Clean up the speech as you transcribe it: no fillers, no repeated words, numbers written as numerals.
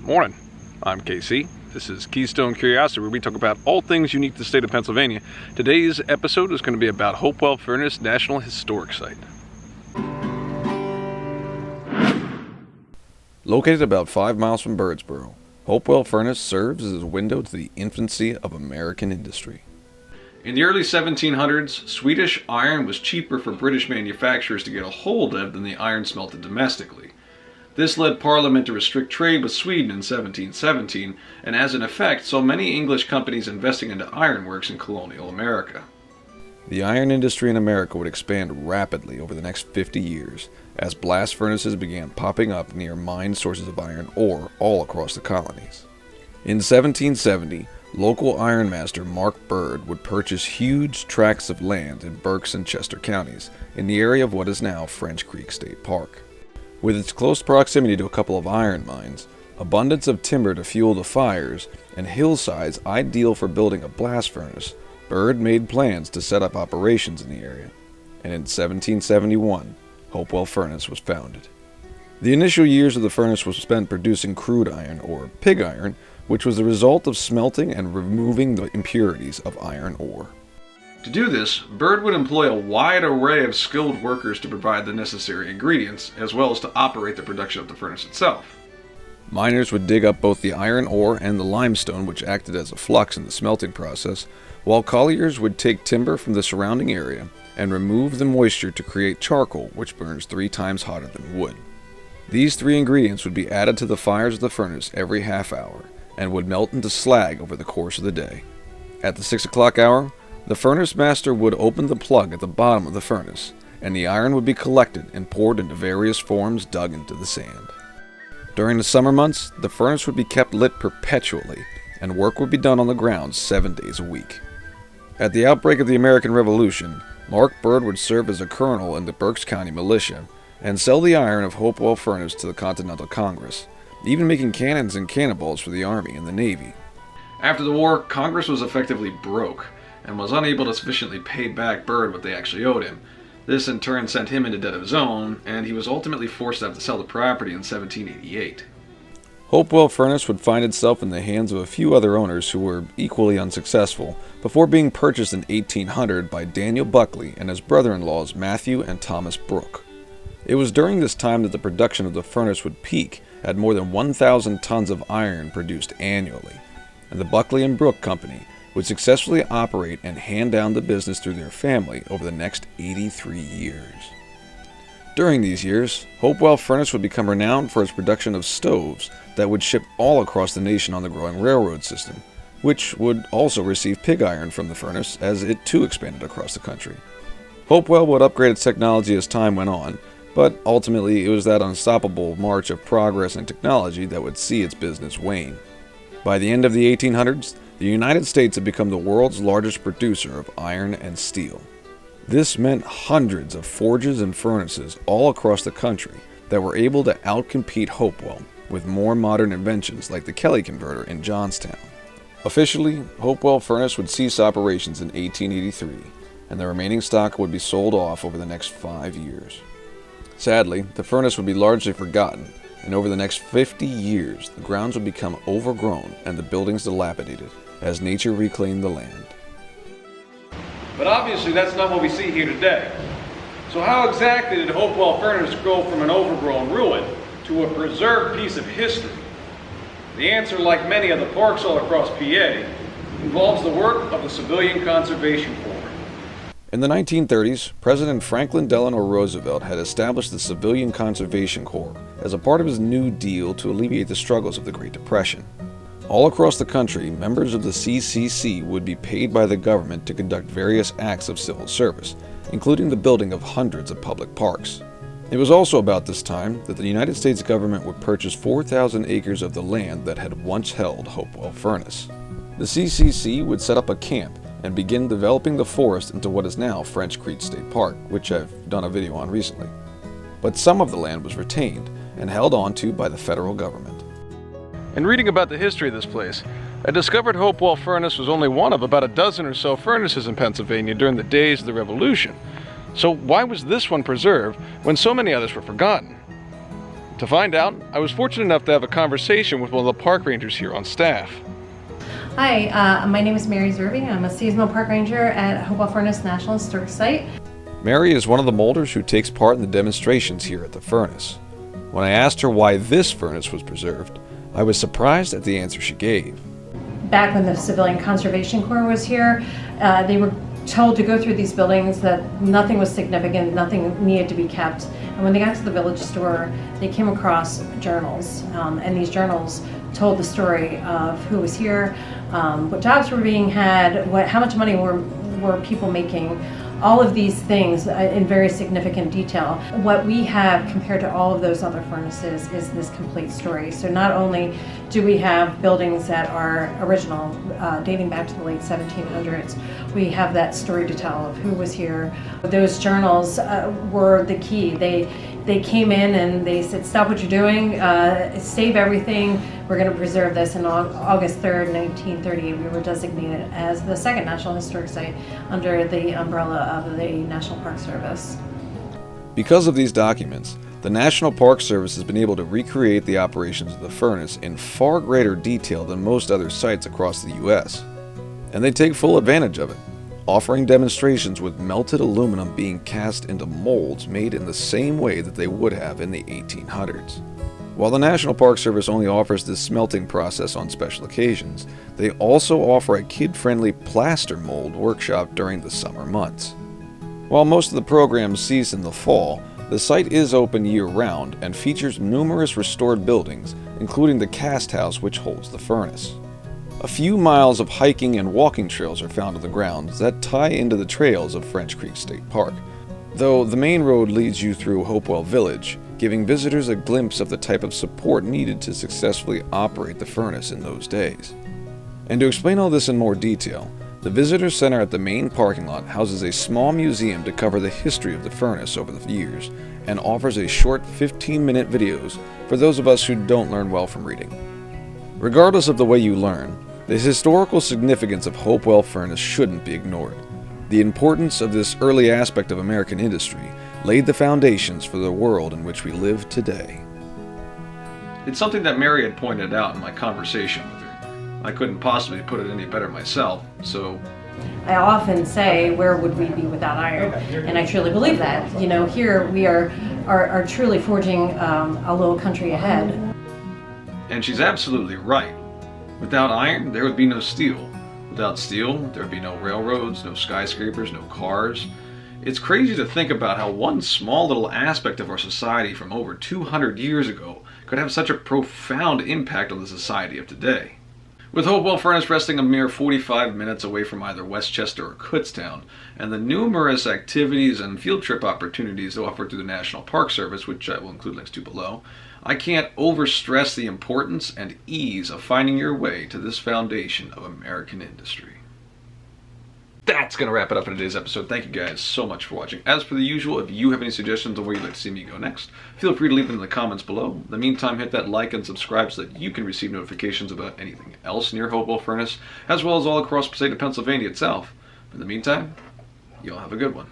Morning, I'm KC. This is Keystone Curiosity, where we talk about all things unique to the state of Pennsylvania. Today's episode is going to be about Hopewell Furnace National Historic Site. Located about 5 miles from Birdsboro, Hopewell Furnace serves as a window to the infancy of American industry. In the early 1700s, Swedish iron was cheaper for British manufacturers to get a hold of than the iron smelted domestically. This led Parliament to restrict trade with Sweden in 1717, and as an effect saw many English companies investing into ironworks in colonial America. The iron industry in America would expand rapidly over the next 50 years, as blast furnaces began popping up near mined sources of iron ore all across the colonies. In 1770, local ironmaster Mark Bird would purchase huge tracts of land in BERKS and Chester counties, in the area of what is now French Creek State Park. With its close proximity to a couple of iron mines, abundance of timber to fuel the fires, and hillsides ideal for building a blast furnace, Bird made plans to set up operations in the area, and in 1771, Hopewell Furnace was founded. The initial years of the furnace was spent producing crude iron, or pig iron, which was the result of smelting and removing the impurities of iron ore. To do this, Bird would employ a wide array of skilled workers to provide the necessary ingredients, as well as to operate the production of the furnace itself. Miners would dig up both the iron ore and the limestone, which acted as a flux in the smelting process, while colliers would take timber from the surrounding area and remove the moisture to create charcoal, which burns 3 times hotter than wood. These 3 ingredients would be added to the fires of the furnace every half hour, and would melt into slag over the course of the day. At the 6 o'clock hour, the furnace master would open the plug at the bottom of the furnace, and the iron would be collected and poured into various forms dug into the sand. During the summer months, the furnace would be kept lit perpetually, and work would be done on the ground 7 days a week. At the outbreak of the American Revolution, Mark Bird would serve as a colonel in the Berks County militia, and sell the iron of Hopewell Furnace to the Continental Congress, even making cannons and cannonballs for the Army and the Navy. After the war, Congress was effectively broke, and was unable to sufficiently pay back Bird what they actually owed him. This in turn sent him into debt of his own, and he was ultimately forced to have to sell the property in 1788. Hopewell Furnace would find itself in the hands of a few other owners who were equally unsuccessful, before being purchased in 1800 by Daniel Buckley and his brother-in-laws Matthew and Thomas Brooke. It was during this time that the production of the furnace would peak at more than 1,000 tons of iron produced annually, and the Buckley and Brooke Company would successfully operate and hand down the business through their family over the next 83 years. During these years, Hopewell Furnace would become renowned for its production of stoves that would ship all across the nation on the growing railroad system, which would also receive pig iron from the furnace as it too expanded across the country. Hopewell would upgrade its technology as time went on, but ultimately it was that unstoppable march of progress and technology that would see its business wane. By the end of the 1800s, the United States had become the world's largest producer of iron and steel. This meant hundreds of forges and furnaces all across the country that were able to outcompete Hopewell with more modern inventions like the Kelly converter in Johnstown. Officially, Hopewell Furnace would cease operations in 1883, and the remaining stock would be sold off over the next 5 years. Sadly, the furnace would be largely forgotten, and over the next 50 years, the grounds would become overgrown and the buildings dilapidated as nature reclaimed the land. But obviously that's not what we see here today. So how exactly did Hopewell Furnace go from an overgrown ruin to a preserved piece of history? The answer, like many of the parks all across PA, involves the work of the Civilian Conservation Corps. In the 1930s, President Franklin Delano Roosevelt had established the Civilian Conservation Corps as a part of his New Deal to alleviate the struggles of the Great Depression. All across the country, members of the CCC would be paid by the government to conduct various acts of civil service, including the building of hundreds of public parks. It was also about this time that the United States government would purchase 4,000 acres of the land that had once held Hopewell Furnace. The CCC would set up a camp and begin developing the forest into what is now French Creek State Park, which I've done a video on recently. But some of the land was retained and held onto by the federal government. In reading about the history of this place, I discovered Hopewell Furnace was only one of about a dozen or so furnaces in Pennsylvania during the days of the Revolution. So why was this one preserved when so many others were forgotten? To find out, I was fortunate enough to have a conversation with one of the park rangers here on staff. Hi, my name is Mary Zerby. I'm a seasonal park ranger at Hopewell Furnace National Historic Site. Mary is one of the molders who takes part in the demonstrations here at the furnace. When I asked her why this furnace was preserved, I was surprised at the answer she gave. Back when the Civilian Conservation Corps was here, they were told to go through these buildings that nothing was significant, nothing needed to be kept. And when they got to the village store, they came across journals, and these journals told the story of who was here, what jobs were being had, how much money were people making, all of these things in very significant detail. What we have compared to all of those other furnaces is this complete story. So not only do we have buildings that are original, dating back to the late 1700s, we have that story to tell of who was here. Those journals were the key. They came in and they said, stop what you're doing, save everything, we're going to preserve this. And on August 3rd, 1938, we were designated as the second National Historic Site under the umbrella of the National Park Service. Because of these documents, the National Park Service has been able to recreate the operations of the furnace in far greater detail than most other sites across the U.S. And they take full advantage of it, offering demonstrations with melted aluminum being cast into molds made in the same way that they would have in the 1800s. While the National Park Service only offers this smelting process on special occasions, they also offer a kid-friendly plaster mold workshop during the summer months. While most of the programs cease in the fall, the site is open year-round and features numerous restored buildings, including the cast house which holds the furnace. A few miles of hiking and walking trails are found on the grounds that tie into the trails of French Creek State Park, though the main road leads you through Hopewell Village, giving visitors a glimpse of the type of support needed to successfully operate the furnace in those days. And to explain all this in more detail, the visitor center at the main parking lot houses a small museum to cover the history of the furnace over the years and offers a short 15-minute videos for those of us who don't learn well from reading. Regardless of the way you learn, the historical significance of Hopewell Furnace shouldn't be ignored. The importance of this early aspect of American industry laid the foundations for the world in which we live today. It's something that Mary had pointed out in my conversation with her. I couldn't possibly put it any better myself, so... I often say, where would we be without iron? And I truly believe that. You know, here we are truly forging a little country ahead. And she's absolutely right. Without iron, there would be no steel. Without steel, there would be no railroads, no skyscrapers, no cars. It's crazy to think about how one small little aspect of our society from over 200 years ago could have such a profound impact on the society of today. With Hopewell Furnace resting a mere 45 minutes away from either Westchester or Kutztown, and the numerous activities and field trip opportunities offered through the National Park Service, which I will include links to below, I can't overstress the importance and ease of finding your way to this foundation of American industry. That's going to wrap it up for today's episode. Thank you guys so much for watching. As per the usual, if you have any suggestions on where you'd like to see me go next, feel free to leave them in the comments below. In the meantime, hit that like and subscribe so that you can receive notifications about anything else near Hopewell Furnace, as well as all across the state of Pennsylvania itself. In the meantime, y'all have a good one.